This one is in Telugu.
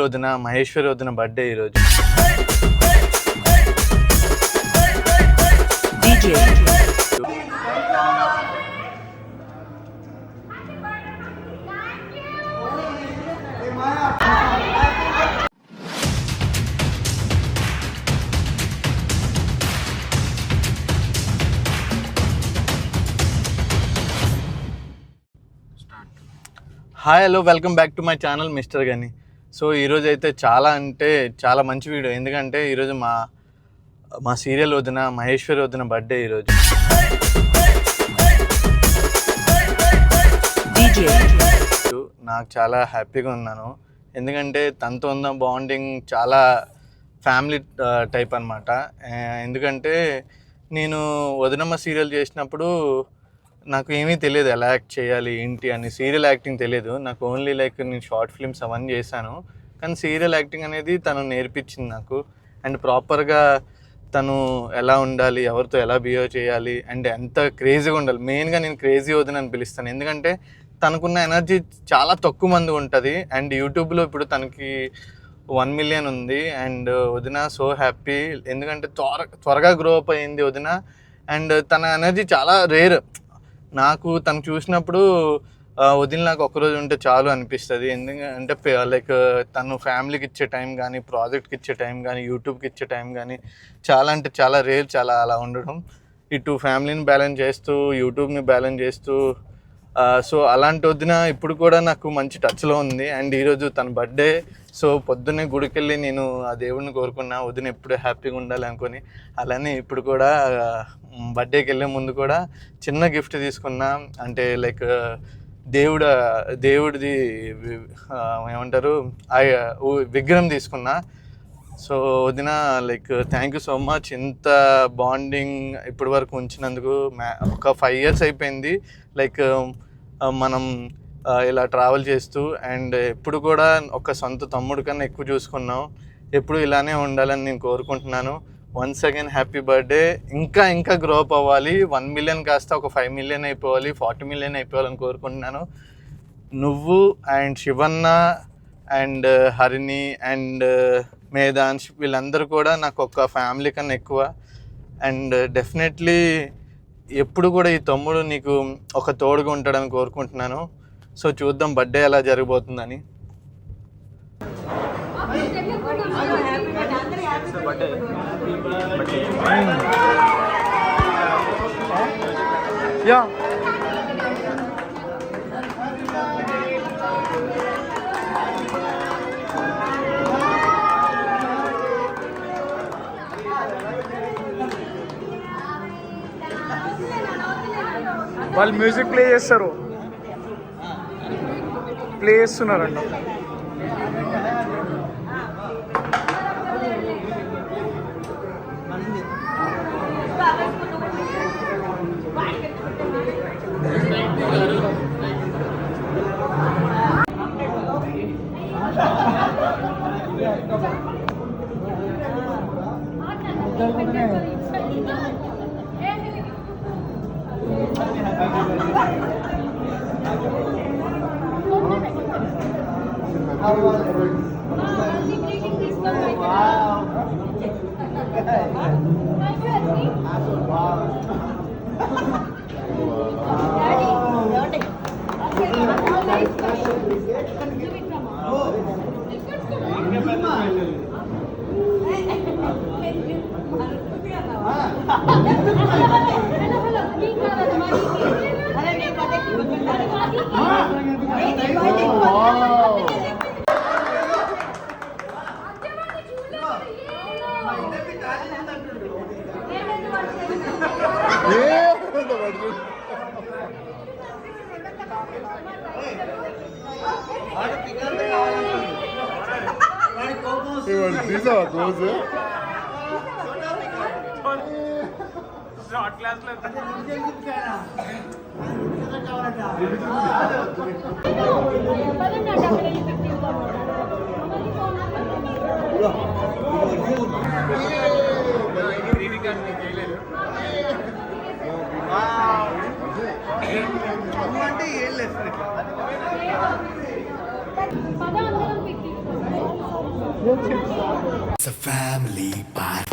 రోజున మహేశ్వరి వదిన బర్త్డే ఈరోజు. Hi hello, welcome back to my channel mister గని. సో ఈరోజు అయితే చాలా మంచి వీడియో. ఎందుకంటే ఈరోజు మా సీరియల్ వదిన మహేశ్వరి వదిన బర్త్డే ఈరోజు. నాకు చాలా హ్యాపీగా ఉన్నాను. ఎందుకంటే తనతో ఉన్న బాండింగ్ చాలా ఫ్యామిలీ టైప్ అనమాట. ఎందుకంటే నేను వదినమ్మ సీరియల్ చేసినప్పుడు నాకు ఏమీ తెలియదు ఎలా యాక్ట్ చేయాలి ఏంటి అని. సీరియల్ యాక్టింగ్ తెలియదు నాకు. ఓన్లీ నేను షార్ట్ ఫిల్మ్స్ అవన్నీ చేశాను. కానీ సీరియల్ యాక్టింగ్ అనేది తను నేర్పించింది నాకు. అండ్ ప్రాపర్గా తను ఎలా ఉండాలి, ఎవరితో ఎలా బిహేవ్ చేయాలి, అండ్ ఎంత క్రేజీగా ఉండాలి. మెయిన్గా నేను క్రేజీ వదిన అని పిలుస్తాను. ఎందుకంటే తనకున్న ఎనర్జీ చాలా తక్కువ మంది ఉంటుంది. అండ్ యూట్యూబ్లో ఇప్పుడు తనకి 1 million ఉంది. అండ్ వదిన సో హ్యాపీ. ఎందుకంటే త్వరగా గ్రో అప్ అయింది వదిన. అండ్ తన ఎనర్జీ చాలా రేర్. నాకు తను చూసినప్పుడు వదిన నాకు ఒక్కరోజు ఉంటే చాలు అనిపిస్తుంది. ఎందుకంటే తను ఫ్యామిలీకి ఇచ్చే టైం కానీ, ప్రాజెక్ట్కి ఇచ్చే టైం కానీ, యూట్యూబ్కి ఇచ్చే టైం కానీ చాలా రేర్. చాలా అలా ఉండడం. ఇటు ఫ్యామిలీని బ్యాలెన్స్ చేస్తూ యూట్యూబ్ని బ్యాలెన్స్ చేస్తూ సో అలాంటి వదిన ఇప్పుడు కూడా నాకు మంచి టచ్లో ఉంది. అండ్ ఈరోజు తన బర్త్డే. సో పొద్దున్నే గుడికి వెళ్ళి నేను ఆ దేవుడిని కోరుకున్నా వదిన ఎప్పుడూ హ్యాపీగా ఉండాలి అనుకొని. అలానే ఇప్పుడు కూడా బర్త్డేకి వెళ్ళే ముందు కూడా చిన్న గిఫ్ట్ తీసుకున్నా. అంటే దేవుడిది ఏమంటారు విగ్రహం తీసుకున్నా. సో వదిన థ్యాంక్ యూ సో మచ్. ఇంత బాండింగ్ ఇప్పటి వరకు ఉంచినందుకు. ఒక 5 years అయిపోయింది మనం ఇలా ట్రావెల్ చేస్తూ. అండ్ ఎప్పుడు కూడా ఒక సొంత తమ్ముడు కన్నా ఎక్కువ చూసుకున్నాం. ఎప్పుడు ఇలానే ఉండాలని నేను కోరుకుంటున్నాను. Once again happy birthday. ఇంకా గ్రో అప్ అవ్వాలి. 1 million కాస్త ఒక 5 million అయిపోవాలి, 40 million అయిపోవాలని కోరుకుంటున్నాను. నువ్వు and Shivanna and Harini and Medhansh వీళ్ళందరూ కూడా నాకు ఒక ఫ్యామిలీ కన్నా ఎక్కువ. అండ్ డెఫినెట్లీ ఎప్పుడు కూడా ఈ తమ్ముడు నీకు ఒక తోడుగా ఉంటాడని కోరుకుంటున్నాను. సో చూద్దాం బర్త్డే ఎలా జరగబోతుందని. యా వాళ్ళు మ్యూజిక్ ప్లే చేస్తారు, ప్లే చేస్తున్నారంట. అంటే ఏం లేదు. It's a family party.